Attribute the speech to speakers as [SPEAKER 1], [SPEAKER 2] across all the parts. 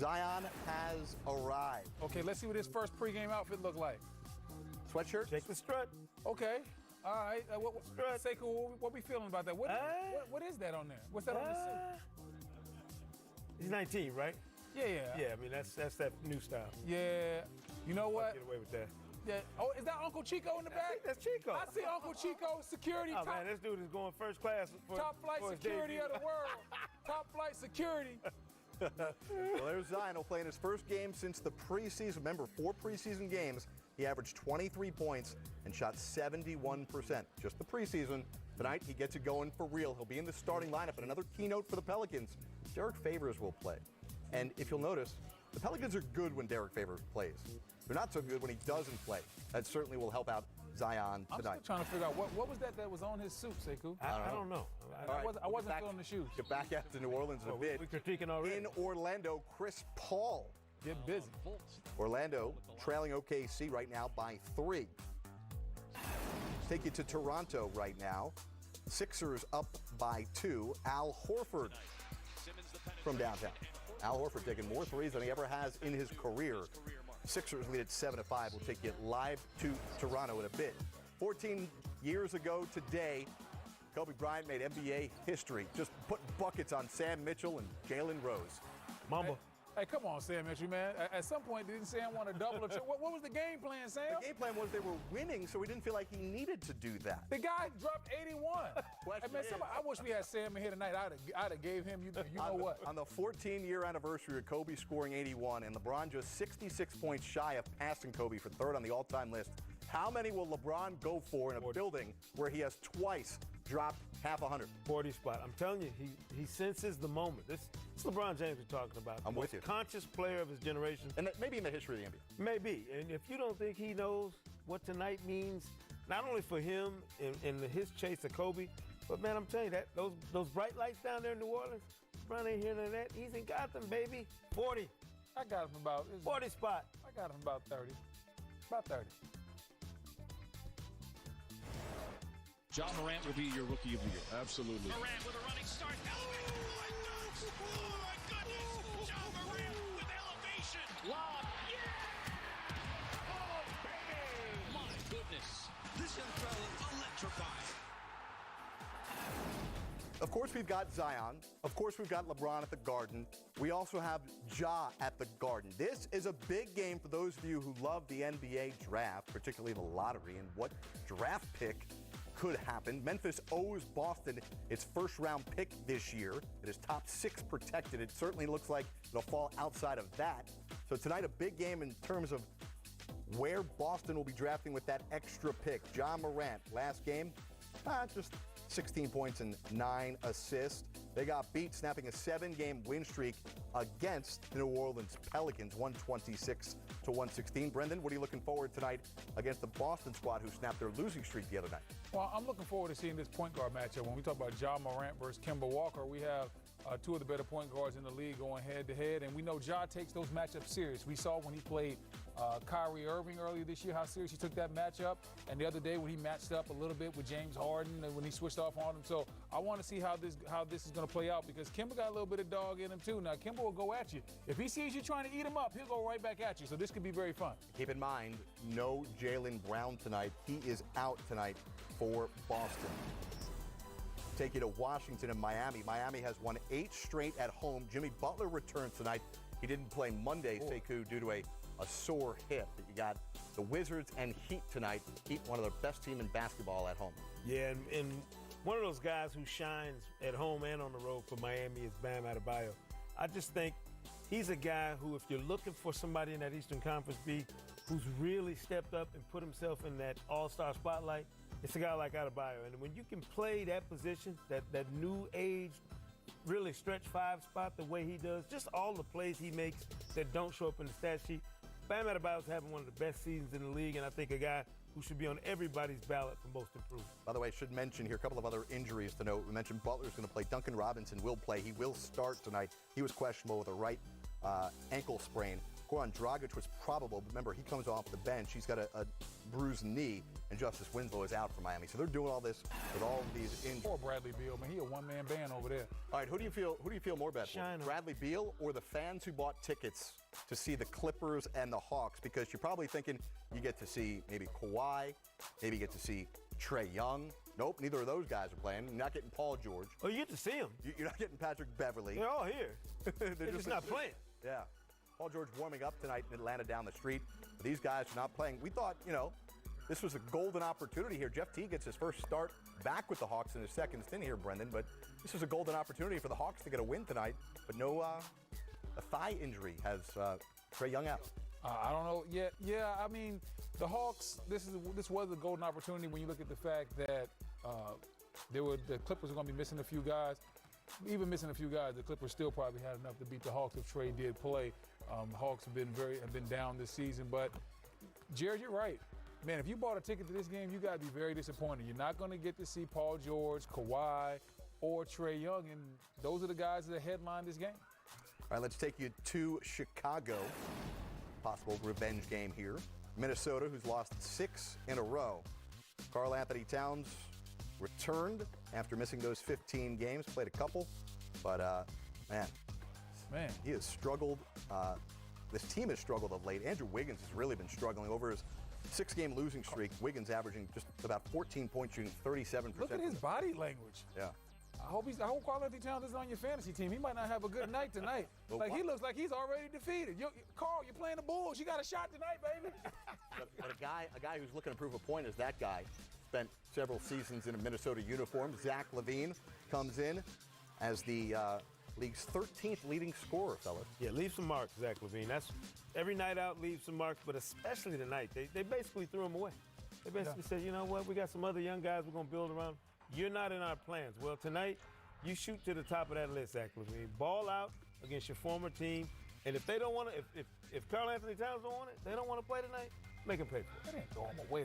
[SPEAKER 1] Zion has arrived.
[SPEAKER 2] Okay, let's see what his first pregame outfit looked like.
[SPEAKER 1] Sweatshirt?
[SPEAKER 3] Check the strut.
[SPEAKER 2] Okay. All right. Sekou, what we feeling about that? What is that on there? What's that on the suit?
[SPEAKER 3] He's 19, right?
[SPEAKER 2] Yeah.
[SPEAKER 3] Yeah, I mean, that's that new style.
[SPEAKER 2] Yeah. You know what?
[SPEAKER 3] Get away with that.
[SPEAKER 2] Yeah. Oh, is that Uncle Chico in the back?
[SPEAKER 3] I think that's Chico.
[SPEAKER 2] I see Uncle Chico, security.
[SPEAKER 3] Oh, man, this dude is going first class.
[SPEAKER 2] Top flight security of the world. Top flight security.
[SPEAKER 1] Well, there's Zion. He'll play in his first game since the preseason. Remember, 4 preseason games. He averaged 23 points and shot 71%. Just the preseason. Tonight, he gets it going for real. He'll be in the starting lineup. And another keynote for the Pelicans, Derek Favors will play. And if you'll notice, the Pelicans are good when Derek Favors plays. They're not so good when he doesn't play. That certainly will help out Zion tonight.
[SPEAKER 2] I'm still trying to figure out what was that was on his suit, Sekou?
[SPEAKER 3] I don't know.
[SPEAKER 2] I wasn't feeling the shoes.
[SPEAKER 1] Get back out to New Orleans in a bit.
[SPEAKER 3] We're critiquing already.
[SPEAKER 1] In Orlando, Chris Paul.
[SPEAKER 2] Get busy.
[SPEAKER 1] Orlando trailing OKC right now by 3. Take you to Toronto right now. Sixers up by 2. Al Horford from downtown. Al Horford taking more threes than he ever has in his career. Sixers lead at 7-5. We'll take you live to Toronto in a bit. 14 years ago today, Kobe Bryant made NBA history, just putting buckets on Sam Mitchell and Jalen Rose.
[SPEAKER 3] Mamba.
[SPEAKER 2] Hey, come on, Sam Mitchell, man. At some point, didn't Sam want to double or triple? What was the game plan, Sam?
[SPEAKER 1] The game plan was they were winning, so he didn't feel like he needed to do that.
[SPEAKER 2] The guy dropped 81. Hey, man, I wish we had Sam in here tonight. I'd have gave him, you know what?
[SPEAKER 1] On the 14-year anniversary of Kobe scoring 81 and LeBron just 66 points shy of passing Kobe for 3rd on the all-time list, how many will LeBron go for in a building where he has twice dropped half 100?
[SPEAKER 3] 40 spot. I'm telling you, he senses the moment. This LeBron James we're talking about.
[SPEAKER 1] I'm with you.
[SPEAKER 3] Conscious player of his generation.
[SPEAKER 1] And that maybe in the history of the NBA.
[SPEAKER 3] Maybe. And if you don't think he knows what tonight means, not only for him in his chase of Kobe, but man, I'm telling you that those bright lights down there in New Orleans, LeBron ain't hearing none of that. He's in Gotham, baby. 40.
[SPEAKER 2] I got him about
[SPEAKER 3] 40 spot.
[SPEAKER 2] I got him about 30. About 30.
[SPEAKER 4] Ja Morant will be your rookie of the year.
[SPEAKER 5] Absolutely.
[SPEAKER 6] Morant with a running start. Oh my goodness! Ja Morant with elevation.
[SPEAKER 4] Lob. Yeah! Oh, baby!
[SPEAKER 6] My goodness. This young fella electrified.
[SPEAKER 1] Of course, we've got Zion. Of course, we've got LeBron at the Garden. We also have Ja at the Garden. This is a big game for those of you who love the NBA draft, particularly the lottery, and what draft pick could happen. Memphis owes Boston its first-round pick this year. It is top 6 protected. It certainly looks like it'll fall outside of that. So tonight, a big game in terms of where Boston will be drafting with that extra pick. Ja Morant, last game, just 16 points and 9 assists. They got beat, snapping a 7-game win streak against the New Orleans Pelicans, 126-116. Brendan, what are you looking forward tonight against the Boston squad who snapped their losing streak the other night?
[SPEAKER 2] Well, I'm looking forward to seeing this point guard matchup. When we talk about Ja Morant versus Kemba Walker, we have 2 of the better point guards in the league going head-to-head, and we know Ja takes those matchups serious. We saw when he played Kyrie Irving earlier this year how serious he took that matchup, and the other day when he matched up a little bit with James Harden and when he switched off on him. So I want to see how this is going to play out because Kemba got a little bit of dog in him too. Now Kemba will go at you. If he sees you trying to eat him up, he'll go right back at you. So this could be very fun.
[SPEAKER 1] Keep in mind, no Jaylen Brown tonight. He is out tonight for Boston. Take you to Washington and Miami. Miami has won 8 straight at home. Jimmy Butler returns tonight. He didn't play Monday, Sekou, due to a sore hip. But you got the Wizards and Heat tonight. Heat, one of the best team in basketball at home.
[SPEAKER 3] Yeah, and one of those guys who shines at home and on the road for Miami is Bam Adebayo. I just think he's a guy who, if you're looking for somebody in that Eastern Conference B who's really stepped up and put himself in that all-star spotlight, it's a guy like Adebayo. And when you can play that position, that new age, really stretch 5 spot the way he does, just all the plays he makes that don't show up in the stat sheet, Bam Adebayo's having one of the best seasons in the league, and I think a guy who should be on everybody's ballot for most improved.
[SPEAKER 1] By the way, I should mention here a couple of other injuries to note. We mentioned Butler's going to play. Duncan Robinson will play. He will start tonight. He was questionable with a right ankle sprain. Of Goran Dragic was probable, but remember, he comes off the bench. He's got a bruised knee, and Justice Winslow is out for Miami. So they're doing all this with all of these injuries.
[SPEAKER 2] Poor Bradley Beal, man. He a one-man band over there.
[SPEAKER 1] All right, who do you feel more bad for?
[SPEAKER 3] China.
[SPEAKER 1] Bradley Beal or the fans who bought tickets to see the Clippers and the Hawks? Because you're probably thinking you get to see maybe Kawhi, maybe you get to see Trae Young. Nope, neither of those guys are playing. You're not getting Paul George.
[SPEAKER 3] Oh, you get to see him.
[SPEAKER 1] You're not getting Patrick Beverly.
[SPEAKER 3] They're all here. They're just not playing.
[SPEAKER 1] Yeah. Paul George warming up tonight in Atlanta down the street. But these guys are not playing. We thought, this was a golden opportunity here. Jeff Teague gets his first start back with the Hawks in his second stint here, Brendan. But this was a golden opportunity for the Hawks to get a win tonight. But no, a thigh injury has Trae Young out.
[SPEAKER 2] I don't know. Yeah. I mean, the Hawks. This was a golden opportunity when you look at the fact that the Clippers are going to be missing a few guys. Even missing a few guys, the Clippers still probably had enough to beat the Hawks if Trae did play. Hawks have been down this season, but Jared, you're right. Man, if you bought a ticket to this game, you got to be very disappointed. You're not going to get to see Paul George, Kawhi, or Trae Young, and those are the guys that headline this game.
[SPEAKER 1] All right, let's take you to Chicago. Possible revenge game here. Minnesota, who's lost 6 in a row. Karl Anthony Towns returned after missing those 15 games, played a couple, but man, he has struggled. This team has struggled of late. Andrew Wiggins has really been struggling over his 6-game losing streak. Wiggins averaging just about 14 points, shooting 37%.
[SPEAKER 2] Look at his body language.
[SPEAKER 1] Yeah.
[SPEAKER 2] I hope Karl Anthony Towns is on your fantasy team. He might not have a good night tonight. He looks like he's already defeated. Karl, you're playing the Bulls. You got a shot tonight, baby.
[SPEAKER 1] But a guy who's looking to prove a point is that guy. Spent several seasons in a Minnesota uniform. Zach LaVine comes in as the league's 13th leading scorer, fellas.
[SPEAKER 3] Yeah, leave some marks, Zach LaVine. That's every night out, leave some marks, but especially tonight. They basically threw him away. They basically said, you know what, we got some other young guys we're going to build around. You're not in our plans. Well, tonight, you shoot to the top of that list, Zach LaVine. Ball out against your former team. And if they don't want to, if Karl Anthony Towns don't want it, they don't want to play tonight, make him pay for it.
[SPEAKER 2] They didn't throw him away.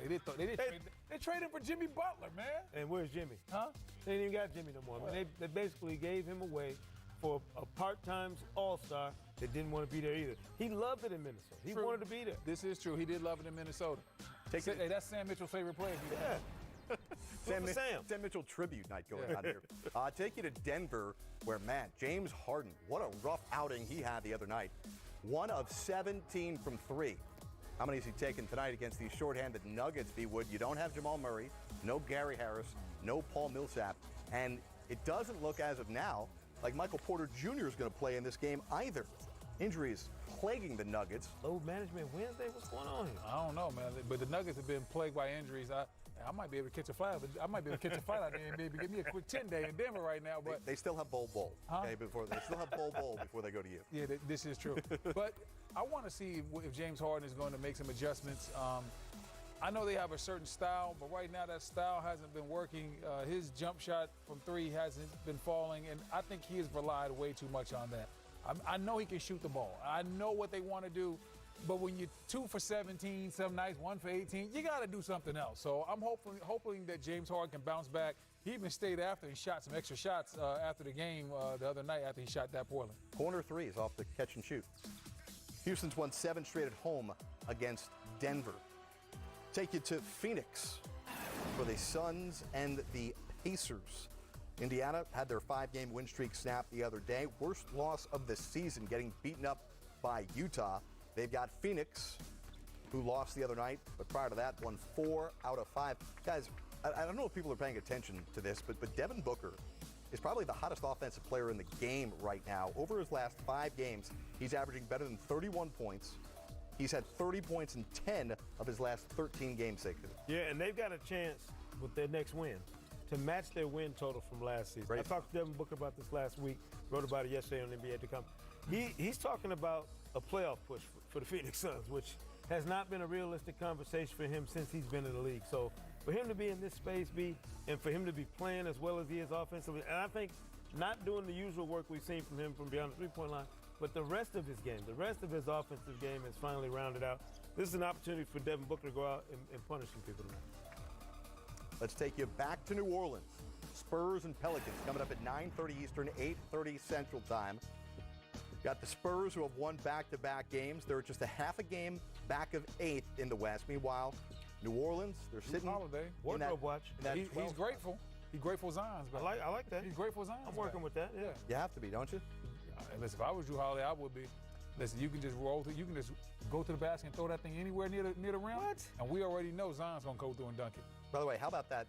[SPEAKER 2] They traded him for Jimmy Butler, man.
[SPEAKER 3] And where's Jimmy?
[SPEAKER 2] Huh?
[SPEAKER 3] They ain't even got Jimmy no more. I mean, they basically gave him away for a part-time all-star that didn't want to be there either. He loved it in Minnesota. He wanted to be there.
[SPEAKER 2] This is true. He did love it in Minnesota. Hey, that's Sam Mitchell's favorite player.
[SPEAKER 3] Yeah.
[SPEAKER 1] Sam Mitchell tribute night going on here. I'll take you to Denver, where, man, James Harden, what a rough outing he had the other night. 1 of 17 from 3. How many is he taking tonight against these shorthanded Nuggets, B-Wood? You don't have Jamal Murray, no Gary Harris, no Paul Millsap, and it doesn't look as of now like Michael Porter Jr. is going to play in this game either. Injuries plaguing the Nuggets.
[SPEAKER 3] Load management Wednesday? What's going on here?
[SPEAKER 2] I don't know, man. But the Nuggets have been plagued by injuries. I might be able to catch a flight. I might be able to catch a flight out there and maybe give me a quick 10-day in Denver right now. But
[SPEAKER 1] they still have Bol Bol.
[SPEAKER 2] Huh?
[SPEAKER 1] Okay, they still have Bol Bol before they go to you.
[SPEAKER 2] Yeah, this is true. But I want to see if James Harden is going to make some adjustments. I know they have a certain style, but right now that style hasn't been working. His jump shot from 3 hasn't been falling, and I think he has relied way too much on that. I know he can shoot the ball. I know what they want to do, but when you're 2 for 17 some nights, 1 for 18, you got to do something else. So I'm hoping that James Harden can bounce back. He even stayed after and shot some extra shots after the game the other night after he shot that Portland.
[SPEAKER 1] Corner 3 is off the catch and shoot. Houston's won 7 straight at home against Denver. Take you to Phoenix for the Suns and the Pacers. Indiana had their 5-game win streak snapped the other day. Worst loss of the season, getting beaten up by Utah. They've got Phoenix, who lost the other night, but prior to that, won 4 out of 5. Guys, I don't know if people are paying attention to this, but Devin Booker is probably the hottest offensive player in the game right now. Over his last 5 games, he's averaging better than 31 points. He's had 30 points in 10 of his last 13 games.
[SPEAKER 3] Yeah, and they've got a chance with their next win to match their win total from last season.
[SPEAKER 1] Right.
[SPEAKER 3] I talked to Devin Booker about this last week, wrote about it yesterday on NBA.com. He's talking about a playoff push for the Phoenix Suns, which has not been a realistic conversation for him since he's been in the league. So for him to be in this space, and for him to be playing as well as he is offensively, and I think not doing the usual work we've seen from him from beyond the three-point line, but the rest of his game, the rest of his offensive game has finally rounded out. This is an opportunity for Devin Booker to go out and punish some people tonight.
[SPEAKER 1] Let's take you back to New Orleans. Spurs and Pelicans coming up at 9:30 Eastern, 8:30 Central Time. We've Got the Spurs, who have won back-to-back games. They're just a half a game back of 8th in the West. Meanwhile, New Orleans, they're sitting
[SPEAKER 2] Holiday.
[SPEAKER 1] in that,
[SPEAKER 3] Wardrobe watch.
[SPEAKER 1] in that
[SPEAKER 2] He's
[SPEAKER 1] 12th
[SPEAKER 2] grateful. He's grateful Zion's back.
[SPEAKER 3] I like that.
[SPEAKER 2] He's grateful Zion's
[SPEAKER 3] I'm working
[SPEAKER 2] back.
[SPEAKER 3] with that. Yeah.
[SPEAKER 1] You have to be, don't you?
[SPEAKER 2] Listen, if I was Drew Holiday, I would be. Listen, you can just roll through. You can just go to the basket and throw that thing anywhere near the rim.
[SPEAKER 3] What?
[SPEAKER 2] And we already know Zion's gonna go through and dunk it.
[SPEAKER 1] By the way, how about that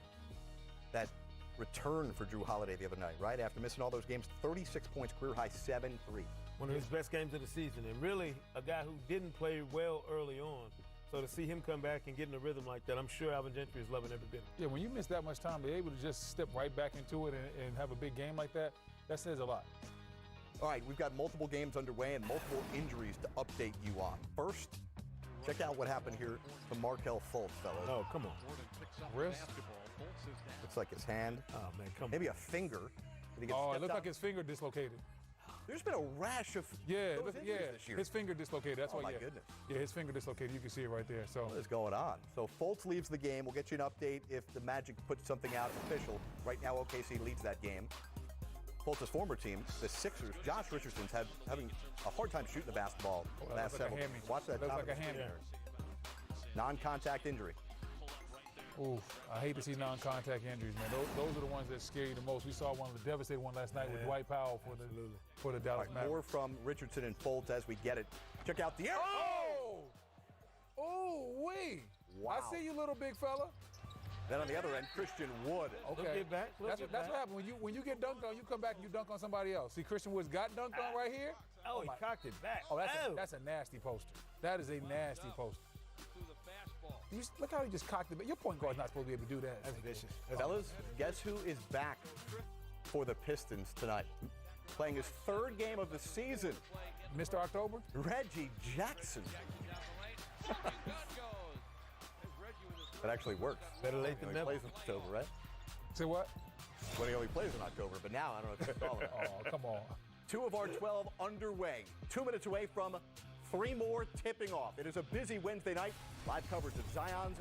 [SPEAKER 1] return for Drew Holiday the other night, right? After missing all those games, 36 points, career high 7 3.
[SPEAKER 3] One of his best games of the season, and really a guy who didn't play well early on. So to see him come back and get in a rhythm like that, I'm sure Alvin Gentry is loving every bit.
[SPEAKER 2] Yeah, when you miss that much time, be able to just step right back into it and have a big game like that, that says a lot.
[SPEAKER 1] All right, we've got multiple games underway and multiple injuries to update you on. First, check out what happened here to Markelle Fultz, fellas.
[SPEAKER 3] Oh, come on.
[SPEAKER 2] Wrist?
[SPEAKER 1] Looks like his hand,
[SPEAKER 3] Oh, man, come on.
[SPEAKER 1] maybe a finger. Did he get
[SPEAKER 2] Oh, it
[SPEAKER 1] stepped
[SPEAKER 2] looked
[SPEAKER 1] on?
[SPEAKER 2] like his finger dislocated.
[SPEAKER 1] There's been a rash of those injuries this year.
[SPEAKER 2] his finger dislocated. That's
[SPEAKER 1] Oh,
[SPEAKER 2] why.
[SPEAKER 1] my
[SPEAKER 2] Yeah.
[SPEAKER 1] goodness.
[SPEAKER 2] Yeah, his finger dislocated. You can see it right there. So
[SPEAKER 1] What is going on? So Fultz leaves the game. We'll get you an update if the Magic puts something out official. Right now, OKC leads that game. Fultz's former team, the Sixers, Josh Richardson's having a hard time shooting the basketball the last
[SPEAKER 2] looks like a
[SPEAKER 1] several.
[SPEAKER 2] hammy.
[SPEAKER 1] Watch that
[SPEAKER 2] Looks
[SPEAKER 1] top
[SPEAKER 2] like
[SPEAKER 1] of
[SPEAKER 2] a
[SPEAKER 1] the screen.
[SPEAKER 2] hammy.
[SPEAKER 1] Non-contact injury.
[SPEAKER 2] Ooh, I hate to see non-contact injuries, man. Those are the ones that scare you the most. We saw one of the devastating one last night with Dwight Powell for the Dallas
[SPEAKER 1] All right,
[SPEAKER 2] Mavericks.
[SPEAKER 1] more from Richardson and Fultz as we get it. Check out the air.
[SPEAKER 2] Oh! Oh, wee!
[SPEAKER 1] Wow.
[SPEAKER 2] I see you, little big fella.
[SPEAKER 1] Then on the other end, Christian Wood.
[SPEAKER 2] Okay.
[SPEAKER 3] Look it back, look
[SPEAKER 2] That's
[SPEAKER 3] it
[SPEAKER 2] what
[SPEAKER 3] back.
[SPEAKER 2] happens when you get dunked on. You come back and you dunk on somebody else. See, Christian Wood's got dunked on right here.
[SPEAKER 3] Oh, he cocked it back.
[SPEAKER 2] Oh, that's a nasty poster. That is a nasty poster. Look how he just cocked it. Your point guard's not supposed to be able to do that.
[SPEAKER 3] That's vicious.
[SPEAKER 1] Fellas, guess who is back for the Pistons tonight? Playing his third game of the season,
[SPEAKER 2] Mr. October?
[SPEAKER 1] Reggie Jackson. That actually works.
[SPEAKER 3] Better late than
[SPEAKER 1] He
[SPEAKER 3] never.
[SPEAKER 1] plays in October, right?
[SPEAKER 2] Say what?
[SPEAKER 1] When he only plays in October, but now I don't know what to call it.
[SPEAKER 2] Oh, come on.
[SPEAKER 1] 2 of our 12 underway. 2 minutes away from 3 more tipping off. It is a busy Wednesday night. Live coverage of Zion's